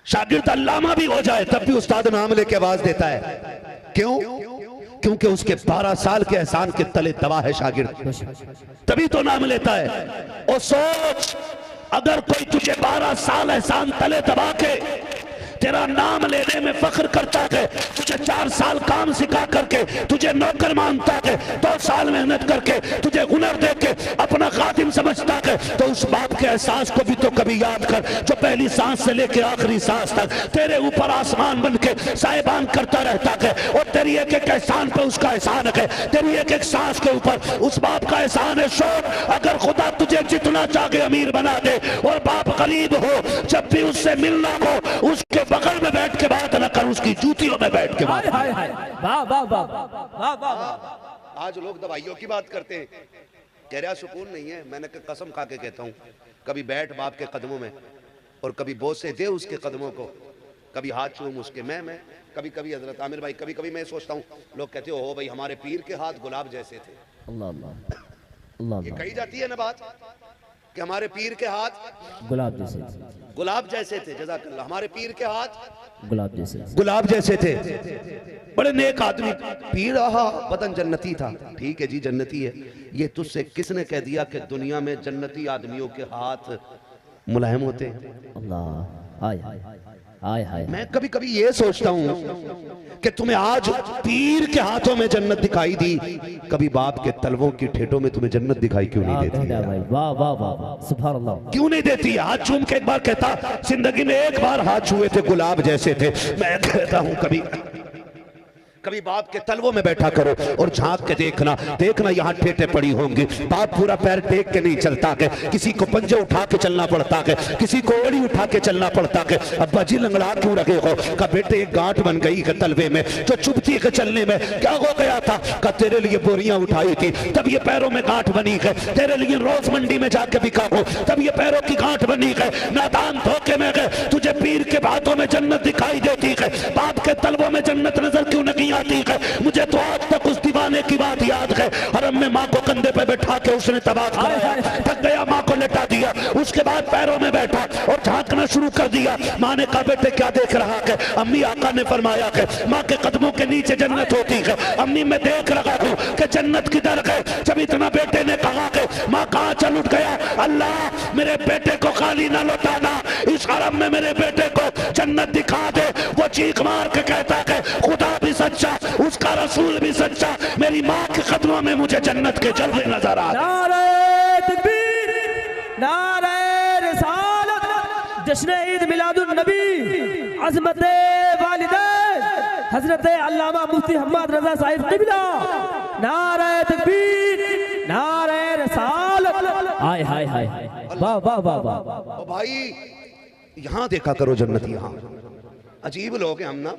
शागिर्द अल्लामा भी हो जाए तब भी उस्ताद नाम लेके आवाज देता है। क्यों? क्योंकि उसके 12 साल के एहसान के तले दबा है शागिर्द, तभी तो नाम लेता है। और सोच, अगर कोई तुझे 12 साल एहसान तले दबा के तेरा नाम लेने में फख्र करता है, तुझे 4 साल काम सिखा करके तुझे नौकर मानता है, 2 साल मेहनत करके तुझे हुनर दे के अपना खादिम समझता है, तो उस बाप के एहसास को भी तो कभी याद कर जो पहली सांस से लेके आखिरी सांस तक तेरे ऊपर आसमान बन के साहिबान करता रहता है। और तेरी एक एक एहसान पे उसका एहसान है, तेरी एक एक सांस के ऊपर उस बाप का एहसान है। शोर, अगर खुदा तुझे जितना चाहे अमीर बना दे और बाप गरीब हो, जब भी उससे मिलना हो उसके बगल में बैठ के बात न कर, उसकी जूतियों में बैठ के बात। आज लोग दवाइयों की बात करते हैं, कह रहा सुकून नहीं है। मैंने कसम खा के कहता हूँ, कभी बैठ बाप के कदमों में और कभी बोसे दे उसके कदमों को, कभी हाथ चूम उसके। मैं कभी कभी हजरत आमिर भाई, कभी कभी मैं सोचता हूँ, लोग कहते हो भाई हमारे पीर के हाथ गुलाब जैसे थे। अल्लाह अल्लाह, ये कही जाती है ना बात कि हमारे पीर के हाथ गुलाब जैसे थे। जज़ाकल्लाह। हमारे पीर के हाथ गुलाब जैसे थे। बड़े नेक आदमी, पीर रहा, बदन जन्नती था। ठीक है जी, जन्नती है। ये तुझसे किसने कह दिया कि दुनिया में जन्नती आदमियों के हाथ मुलायम होते हैं? अल्लाह, हाय हाय हाय। मैं कभी कभी ये सोचता हूँ कि तुम्हें आज पीर के हाथों में जन्नत दिखाई दी, कभी बाप के तलवों की ठेठों में तुम्हें जन्नत दिखाई क्यों नहीं देती? वाह वाह वाह, सुभान अल्लाह। क्यों नहीं देती? हाथ चूम के एक बार कहता, जिंदगी में एक बार हाथ छुए थे गुलाब जैसे थे। मैं कहता हूँ कभी बाप के तलवों में बैठा करो और झांक के देखना यहाँ ठेठे पड़ी होंगी। बाप पूरा पैर टेक के नहीं चलता है, किसी को पंजे उठा के चलना पड़ता है, किसी को एड़ी उठा के चलना पड़ता है। अब्बा जी लंगड़ा क्यों रखे हो? का बेटे एक गांठ बन गई है तलवे में जो चुभती है चलने में। क्या हो गया था? का तेरे लिए बोरियां उठाई थी तब ये पैरों में गांठ बनी है। तेरे लिए रोज मंडी में जाके बिका हो तब ये पैरों की गांठ बनी है। नादान धोखे में गए, तुझे पीर के बातों में जन्नत दिखाई देती है, बाप के तलवों में जन्नत नजर क्यों नहीं आती है? मुझे तो आज तक उस दीवाने की बात याद है। हरम में माँ को कंधे पे बैठा के उसने तबाह कराया, थक गया, माँ को लेटा दिया, उसके बाद पैरों में बैठा और झांकना शुरू कर दिया। माँ ने कहा बेटे क्या देख रहा है? अम्मी, आका ने फरमाया है माँ के कदमों के नीचे जन्नत होती है। अम्मी, मैं देख रहा हूँ कि जन्नत किधर है। जब इतना बेटे ने कहा कि माँ कहाँ चल उठ गया, अल्लाह मेरे बेटे को खाली ना लौटाना, इस हरम में मेरे बेटे को जन्नत दिखा दे। वो चीख मार के कहता है खुदा भी सच्चा, उसका रसूल भी सच्चा, मेरी माँ के कदमों में मुझे जन्नत के जलवे नजर आ रहे। नारे तकबीर, नारे रिसालत, जश्न ईद मिलादुन नबी, अज़मत वालिदैन हजरत अल्लामा मुफ्ती हम्मद रजा साहिब क़िबला। नारे तकबीर, नारे रिसालत। हाय हाय हाय, वाह वाह वाह वाह। भाई यहाँ देखा करो जन्नत, यहाँ अजीब लोग हैं हम ना,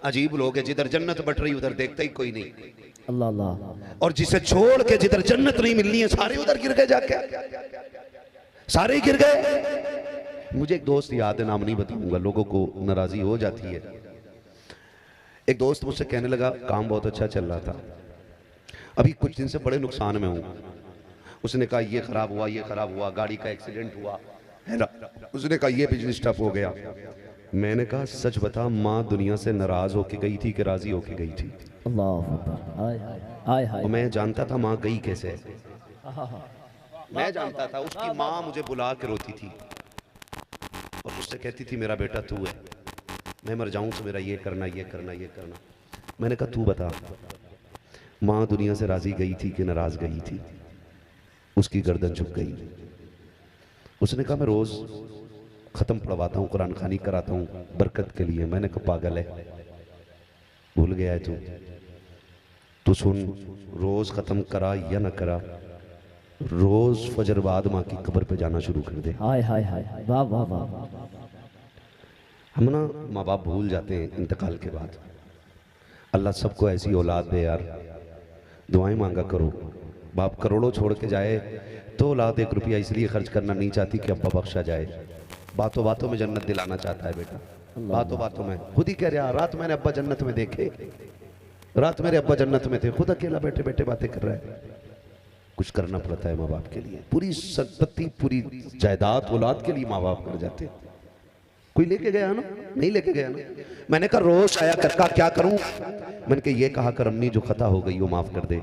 अजीब लोग हैं। जिधर जन्नत बट रही उधर देखता ही कोई नहीं। अल्लाह अल्लाह। और जिसे छोड़ के जिधर जन्नत नहीं मिलनी है सारे उधर गिर गए, जाके सारे गिर गए। मुझे एक दोस्त याद है, नाम नहीं बताऊंगा, लोगों को नाराजगी हो जाती है। एक दोस्त मुझसे कहने लगा काम बहुत अच्छा चल रहा था, अभी कुछ दिन से बड़े नुकसान में हूँ। उसने कहा ये खराब हुआ, ये खराब हुआ, गाड़ी का एक्सीडेंट हुआ है ना। उसने कहा ये बिजनेस टफ हो गया। मैंने कहा सच बता, माँ दुनिया से नाराज होके गई थी कि राजी होके गई थी? अल्लाह। मैं जानता था माँ गई कैसे, मैं जानता था। उसकी माँ मुझे बुला के रोती थी और उससे कहती थी मेरा बेटा तू है, मैं मर जाऊं तो मेरा ये करना ये करना ये करना। मैंने कहा तू बता, माँ दुनिया से राजी गई थी कि नाराज गई थी? उसकी गर्दन झुक गई। उसने कहा मैं रोज खत्म पढ़वाता हूँ, कुरान खानी कराता हूँ बरकत के लिए। मैंने कहा पागल है, भूल गया है तू सुन, रोज खत्म करा या ना करा, रोज फजर बाद माँ की कब्र पे जाना शुरू कर दे। हाय हाय हाय, वाह वाह वाह। हम ना माँ बाप भूल जाते हैं इंतकाल के बाद। अल्लाह सबको ऐसी औलाद दे यार, दुआएं मांगा करो। बाप करोड़ों छोड़ के जाए तो औलाद 1 रुपया इसलिए खर्च करना नहीं चाहती कि अब्बा बख्शा जाए। बातों बातों में जन्नत दिलाना चाहता है बेटा, बातों बातों में। खुद ही कह रहा, रात मैंने अब्बा जन्नत में देखे, रात मेरे अब्बा जन्नत में थे, खुद अकेला बैठे बैठे बातें कर रहा है। कुछ करना पड़ता है माँ बाप के लिए, पूरी संपत्ति पूरी जायदाद औलाद के लिए माँ बाप कर जाते। कोई लेके गया ना? नहीं लेके गया ना। मैंने कहा रोज आया कर का क्या करूं? मैंने कहा ये कहा कर अम्मी जो खता हो गई वो माफ कर दे।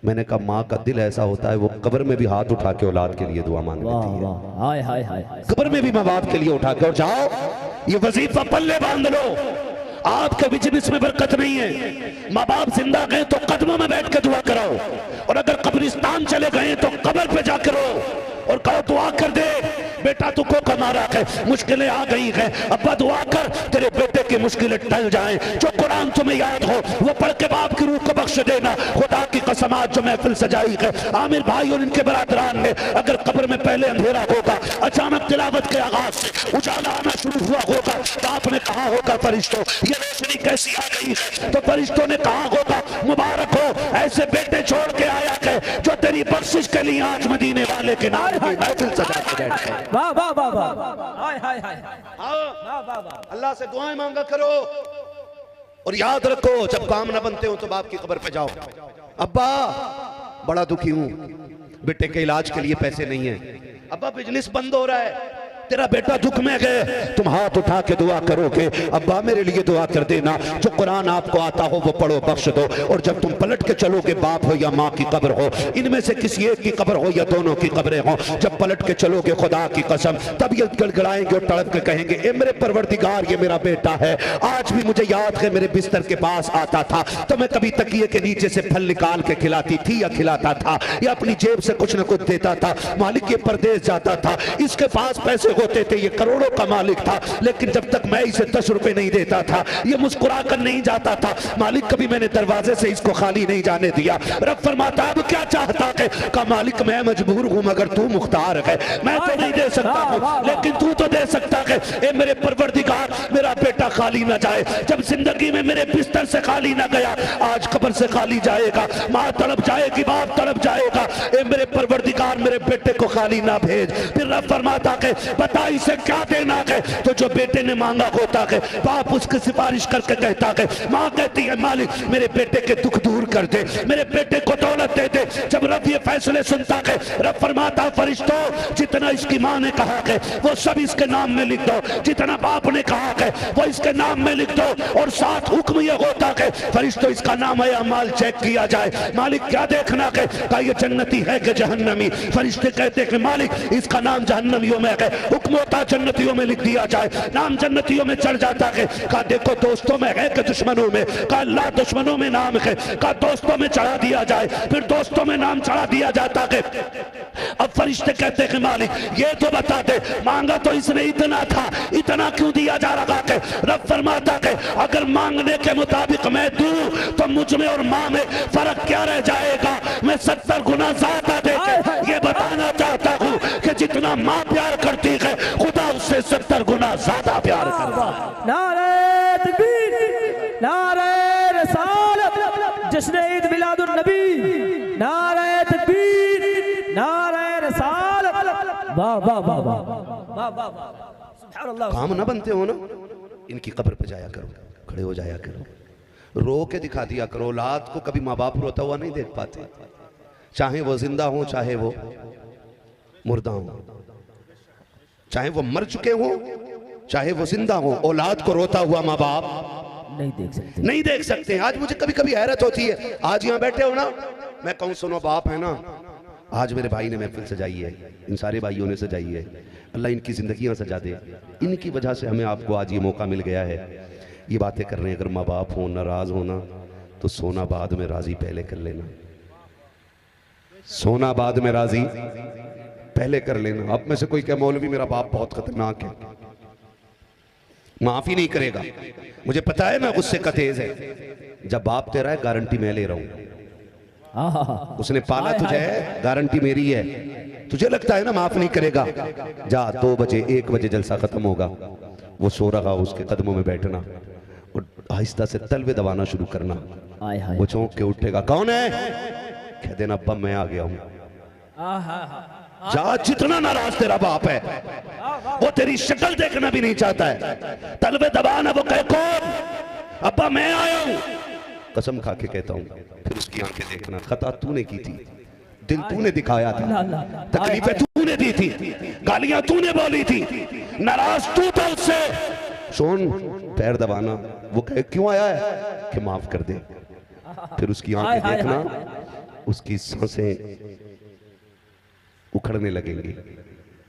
मैंने कहा माँ का दिल ऐसा होता है वो कब्र में भी हाथ उठा के औलाद के लिए दुआ मांग वाह लेती है। वाह, हाय हाय हाय। कब्र में भी माँ बाप के लिए उठा के, और जाओ ये वजीफा पल्ले बांध लो, आपके बिजनेस में बरकत नहीं है। माँ बाप जिंदा गए तो कदमों में बैठ के दुआ कराओ, और अगर कब्रिस्तान चले गए तो कब्र पे जाकर रो और कहो दुआ कर दे बेटा तुझको कमारा है, मुश्किलें आ गई है, अब्बा दुआ कर तेरे बेटे की मुश्किलें टल जाएं। जो कुरान तुम्हें याद हो वो पढ़ के बाप की रूह को बख्श देना। खुदा की कसम आज जो महफिल सजाई है आमिर भाई और इनके बरादरान ने, अगर कब्र में पहले अंधेरा होगा, अचानक तिलावत के आगाज से उजाला आना शुरू हुआ होगा, तो आपने कहा होगा फरिश्तों ये रोशनी कैसी आ गई है, तो फरिश्तों ने कहा होगा मुबारक हो ऐसे बेटे छोड़ के आया है जो तेरी बख्शिश के लिए आज मदीने वाले के नाम की महफिल सजा के बैठे हैं। वाह वाह वाह वाह, हाय हाय हाय। अल्लाह से दुआएं मांगा करो, और याद रखो जब काम ना बनते हो तो बाप की कब्र पे जाओ, अब्बा बड़ा दुखी हूं, बेटे के इलाज के लिए पैसे नहीं है, अब्बा बिजनेस बंद हो रहा है, तेरा बेटा दुख में गए, तुम हाथ उठा के दुआ करोगे अब्बा मेरे लिए दुआ कर देना, जो कुरान आपको आता हो वो पढ़ो बख्श दो। और जब तुम पलट के चलोगे बाप हो या माँ की कब्र हो, इनमें से किसी एक की कब्र हो या दोनों की कब्रें हो, जब पलट के चलोगे खुदा की कसम तब ये गड़गड़ाएंगे और तड़प के कहेंगे ए मेरे परवरदिगार ये मेरा बेटा है, आज भी मुझे याद है मेरे बिस्तर के पास आता था तो मैं कभी तकिए के नीचे से फल निकाल के खिलाती थी या खिलाता था, या अपनी जेब से कुछ न कुछ देता था, मालिक ये परदेश जाता था, इसके पास पैसे होते थे, ये करोड़ों का मालिक था, लेकिन जब तक मैं इसे 10 रुपए नहीं देता था ये मुस्कुरा कर नहीं जाता था, मालिक कभी मैंने दरवाजे से इसको खाली नहीं जाने दिया। रब फरमाता अब क्या चाहता है? का मालिक मैं मजबूर हूं मगर तू मुख्तार है, मैं तो नहीं दे सकता हूं लेकिन तू तो दे सकता है। ए मेरे परवरदिगार मेरा बेटा खाली ना जाए, जब जिंदगी में मेरे बिस्तर से खाली ना गया आज कब्र से खाली जाएगा, माँ तड़प जाएगी बाप तड़प जाएगा, ए मेरे परवरदिगार मेरे बेटे को खाली ना भेज। फिर रब फरमाता है बता इसे क्या देना है, तो जो बेटे ने मांगा होता है बाप उसकी सिफारिश करके कहता है, माँ कहती है मालिक मेरे बेटे के दुख दूर कर दे, मेरे बेटे को दौलत दे दे। जब रब ये फैसले सुनता है रब फरमाता फरिश्तों जितना इसकी माँ ने कहा है वो सब इसके नाम में लिख दो, जितना बाप ने कहा है वो इसके नाम में लिख दो, और साथ हुक्म ये होता है फरिश्तों इसका नाम है अमाल चेक किया जाए, मालिक क्या देखना है का ये जन्नती है कि जहन्नमी, फरिश्ते कहते हैं मालिक इसका नाम जहन्नमियों में है, हुक्म होता जन्नतियों में लिख दिया जाए, नाम जन्नतियों में चढ़ जाता है, कहा देखो दोस्तों में है कि दुश्मनों में, कहा अल्लाह दुश्मनों में नाम है, कहा दोस्तों में चढ़ा दिया जाए, फिर दोस्तों में नाम चढ़ा दिया जाता है। अब फरिश्ते कहते हैं मालिक ये तो बता दे मांगा तो इसने इतना था इतना क्यों दिया जा रहा है? रब फरमाता है अगर मांगने के मुताबिक मैं दूं तो मुझ में और माँ में फर्क क्या रह जाएगा, मैं 70 गुना ज्यादा देके ये बताना चाहता हूँ कि जितना माँ प्यार करती है खुदा उससे 70 गुना ज्यादा प्यार करता है। नारे तकबीर, नारे रिसालत, जश्न ईद मिलादुन नबी, नारे तकबीर, नारे रिसालत, वाह वाह वाह वाह वाह वाह वाह, सुभान अल्लाह। काम ना बनते हो ना इनकी कब्र पे जाया करो, खड़े हो जाया करो, रो के दिखा दिया करो, औलाद को कभी माँ बाप रोता हुआ नहीं देख पाते, चाहे वो जिंदा हो चाहे वो मुर्दा हो, चाहे वो मर चुके हो चाहे वो जिंदा हो, औलाद को रोता हुआ माँ बाप नहीं देख सकते। आज मुझे कभी कभी हैरत होती है, आज यहाँ बैठे हो ना मैं कहूँ सुनो बाप है ना, आज मेरे भाई ने महफिल सजाई है, इन सारे भाइयों ने सजाई है, अल्लाह इनकी जिंदगियां सजा दे, इनकी वजह से हमें आपको आज ये मौका मिल गया है, ये बातें कर रहे हैं। अगर माँ बाप हो नाराज होना तो सोना बाद में राजी पहले कर लेना, सोना बाद में राजी पहले कर लेना। अब में से कोई क्या मौलवी मेरा बाप बहुत खतरनाक है, माफी नहीं करेगा, मुझे पता है मैं गुस्से का तेज है, जब बाप तेरा है गारंटी मैं ले रहा हूं, उसने पाला तुझे है गारंटी मेरी है, तुझे लगता है ना माफ नहीं करेगा, जा 2 बजे 1 बजे जलसा खत्म होगा, वो सो रहा उसके कदमों में बैठना और आहिस्ता से तलवे दबाना शुरू करना, वो चौंक के उठेगा कौन है, कह देना अब्बा मैं आ गया हूं, जा जितना नाराज तेरा बाप है वो तेरी शक्ल देखना भी नहीं चाहता है, तलवे दबाना, वो कहे कौन, अब्बा मैं आया हूं, कसम खा के कहता हूं, फिर उसकी आंखें देखना खता तूने की थी, दिल तूने दिखाया था, तकलीफें तूने दी थी, गालियां तूने बोली थी, नाराज तू था उससे। सुन, पैर दबाना। वो कहे क्यों आया है कि माफ कर दे। फिर उसकी आंखें देखना, उसकी सांसें उखड़ने लगेंगी,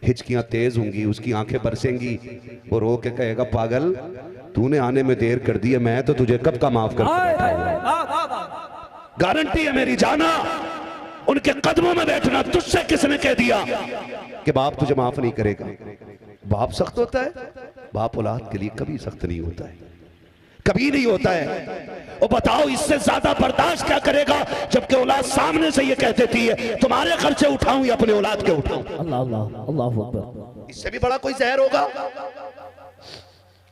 हिचकियां तेज होंगी, उसकी आंखें बरसेंगी। वो रो के कहेगा पागल तूने आने में देर कर दी है, मैं तो तुझे कब का माफ कर दूंगा। गारंटी है मेरी जाना, उनके कदमों में बैठना। तुझसे किसने कह दिया कि बाप तुझे माफ नहीं करेगा। बाप सख्त होता है, बाप औलाद के लिए कभी सख्त नहीं होता है, कभी नहीं होता है। और बताओ इससे ज्यादा बर्दाश्त क्या करेगा, जबकि औलाद सामने से ये कह देती है तुम्हारे खर्चे उठाऊं या अपने औलाद के उठाऊं। अल्लाह अल्लाह अल्लाह अकबर। इससे भी बड़ा कोई जहर होगा।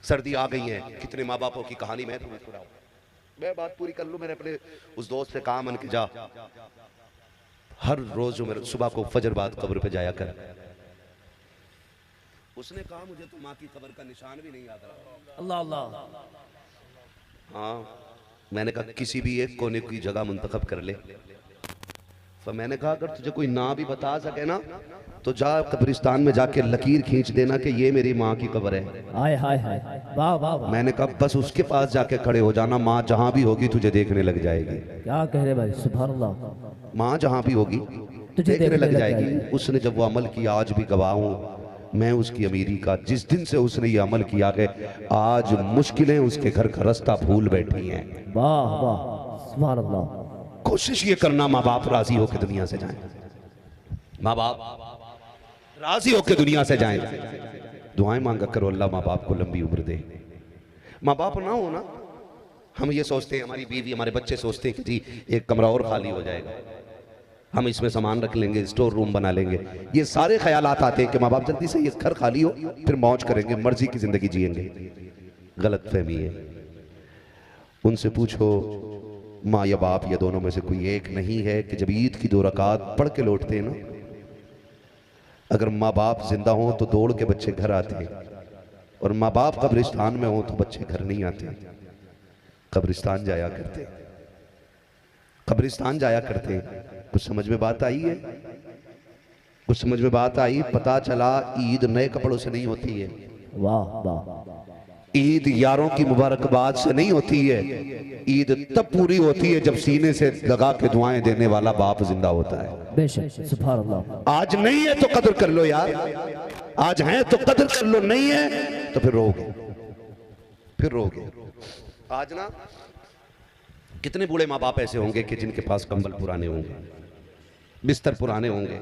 सर्दी आ गई है, कितने माँ बापों की कहानी मैं तुम्हें सुनाऊं। मैं बात पूरी कर लूं। मैंने अपने उस दोस्त से कहा मन की जा, हर रोज जो मेरे सुबह को फजर बाद कब्र पे जाया कर। उसने कहा मुझे तो माँ की कब्र का निशान भी नहीं याद रहा। अल्लाह अल्लाह। हाँ, मैंने कहा किसी भी एक कोने की जगह मुंतखब कर ले। तो मैंने कहा अगर तुझे कोई ना भी बता सके ना तो जा कब्रिस्तान में जाके लकीर खींच देना कि ये मेरी माँ की कब्र है। हाय हाय हाय, वाह वाह वाह। मैंने कहा बस उसके पास जाके खड़े हो जाना, माँ जहां भी होगी तुझे देखने लग जाएगी। क्या कह रहे भाई, सुभान अल्लाह। माँ जहां भी होगी तुझे देखने लग जाएगी। उसने जब वो अमल किया, आज भी गवाह हूं मैं उसकी अमीरी का। जिस दिन से उसने ये अमल किया है, आज मुश्किलें उसके घर का रास्ता भूल बैठी हैं। वाह वाह, सुभान अल्लाह। कोशिश ये करना माँ बाप राजी होकर दुनिया से जाएं, माँ बाप राजी होकर दुनिया से जाएं। दुआएं मांगा करो अल्लाह माँ बाप को लंबी उम्र दे। माँ बाप ना हो ना, हम ये सोचते हैं, हमारी बीवी हमारे बच्चे सोचते हैं कि जी एक कमरा और खाली हो जाएगा, हम इसमें सामान रख लेंगे, स्टोर रूम बना लेंगे। ये सारे ख्यालात आते हैं कि माँ बाप जल्दी से ये घर खाली हो, फिर मौज करेंगे, मर्जी की जिंदगी जिएंगे। गलत फहमी है। उनसे पूछो माँ या बाप या दोनों में से कोई एक नहीं है कि जब ईद की 2 रकात पढ़ के लौटते हैं ना, अगर माँ बाप जिंदा हो तो दौड़ के बच्चे घर आते हैं, और माँ बाप कब्रिस्तान में हो तो बच्चे घर नहीं आते। कब्रिस्तान जाया करते, कब्रिस्तान जाया करते। कुछ समझ में बात आई है? कुछ समझ में बात आई? पता चला ईद नए कपड़ों से नहीं होती है। वाह वाह। ईद यारों की मुबारकबाद से नहीं होती है। ईद तब पूरी होती है जब सीने से लगा के दुआएं देने वाला बाप जिंदा होता है। बेशक, सुभान अल्लाह। आज नहीं है तो कदर कर लो यार, आज है तो कदर कर लो, नहीं है तो फिर रोगे, फिर रोगे। आज ना कितने बूढ़े माँ बाप ऐसे होंगे कि जिनके पास कंबल पुराने होंगे, बिस्तर पुराने होंगे,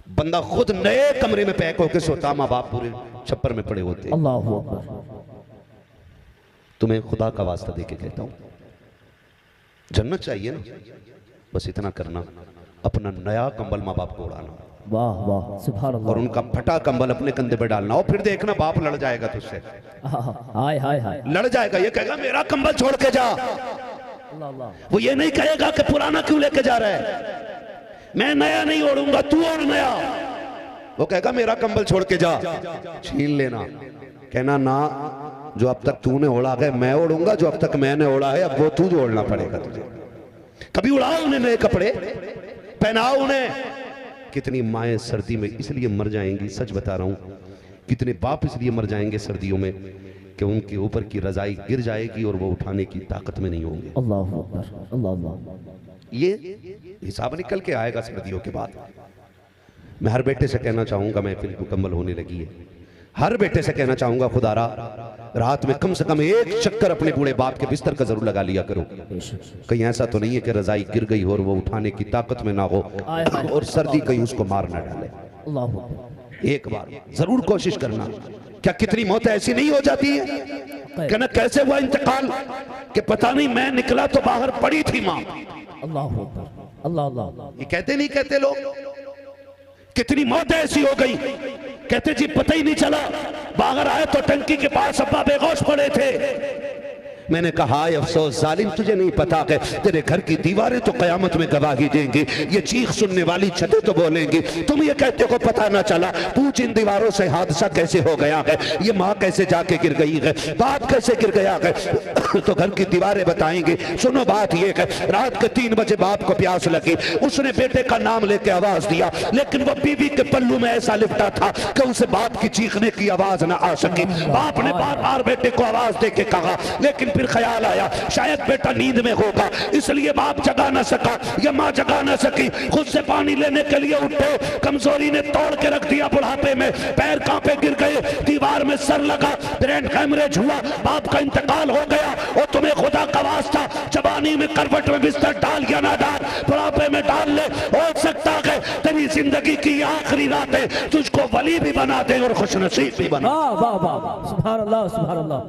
बंदा खुद नए कमरे में पैक होकर सोता, माँ बाप पूरे छप्पर में पड़े होते। अल्लाह अकबर। तुम्हें खुदा का वास्ता देके कहता हूं, जन्नत चाहिए ना, बस इतना करना, अपना नया कंबल माँ बाप को उड़ाना। वाह वाह, सुभान अल्लाह। और उनका फटा कंबल अपने कंधे पे डालना, और फिर देखना बाप लड़ जाएगा तुझसे। हाय हाय हाय, लड़ जाएगा। ये कहेगा मेरा कंबल छोड़ के जा। अल्लाह अल्लाह। वो ये नहीं कहेगा कि पुराना क्यों लेके जा रहा है, मैं नया नहीं ओढ़ूंगा, तू ओढ़ नया। वो कहेगा मेरा कंबल छोड़ के जा। छीन लेना, कहना ना, जो अब तक तूने ओढ़ा है मैं ओढ़ूंगा, जो अब तक मैंने ओढ़ा है अब वो तू ओढ़ना पड़ेगा तुझे। कभी उड़ाओ उन्हें नए कपड़े, पहनाओ उन्हें। कितनी माएँ सर्दी में इसलिए मर जाएंगी, सच बता रहा हूं, कितने बाप इसलिए मर जाएंगे सर्दियों में कि उनके ऊपर की रजाई गिर जाएगी और वो उठाने की ताकत में नहीं होंगे। अल्लाह अकबर, अल्लाह अल्लाह। ये हिसाब निकल के आएगा सर्दियों के बाद। मैं हर बेटे से कहना चाहूंगा, महफिल मुकम्मल होने लगी है, हर बेटे से कहना चाहूंगा, खुदारा रात में कम से कम एक चक्कर अपने बूढ़े बाप के बिस्तर का जरूर लगा लिया करो। कहीं ऐसा तो नहीं है कि रजाई गिर गई हो और वो उठाने की ताकत में ना हो और सर्दी कहीं उसको मार ना डाले। अल्लाह, एक बार जरूर कोशिश करना। क्या कितनी मौतें ऐसी नहीं हो जाती है? कहना कैसे हुआ इंतकाल कि पता नहीं, मैं निकला तो बाहर पड़ी थी माँ। अल्लाह अकबर, अल्लाह अल्लाह। ये कहते नहीं कहते लोग? कितनी मौतें ऐसी हो गई, कहते जी पता ही नहीं चला, बाहर आए तो टंकी के पास अब्बा बेहोश पड़े थे, मैंने कहा हाय अफसोस जालिम, तुझे नहीं पता कि तेरे घर की दीवारें तो कयामत में गवाही देंगी, ये चीख सुनने वाली छतें तो बोलेंगी। तुम ये कहते हो पता ना चला, पूछ इन दीवारों से हादसा कैसे हो गया है, ये माँ कैसे जाके गिर गई है, बाप कैसे गिर गया है, तो घर की दीवारें बताएंगी। सुनो बात ये है, रात के 3 बजे बाप को प्यास लगी, उसने बेटे का नाम लेके आवाज दिया, लेकिन वो बीवी के पल्लू में ऐसा लिपटा था कि उसे बाप की चीखने की आवाज ना आ सकी। बाप ने बार बार बेटे को आवाज देके कहा, लेकिन फिर ख्याल आया शायद बेटा नींद में होगा, इसलिए बाप जगा ना सका या माँ जगा ना सकी। खुद से पानी लेने के लिए उठे, कमजोरी ने तोड़ के रख दिया बुढ़ापे में, पैर कांपे गिर गए, दीवार में सर लगा, ब्रेन हैमरेज हुआ, बाप का इंतकाल हो गया। और तुम्हें खुदा का वास्ता जवानी में करवट में बिस्तर डाल या ना डाल, बुढ़ापे में डाल ले, हो सकता है तेरी जिंदगी की आखिरी रातें तुझको वली भी बना दे और खुशनसीब भी बना। वाह वाह वाह, सुभान अल्लाह सुभान अल्लाह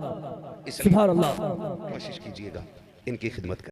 सुभान अल्लाह। कोशिश कीजिएगा इनकी खिदमत कर।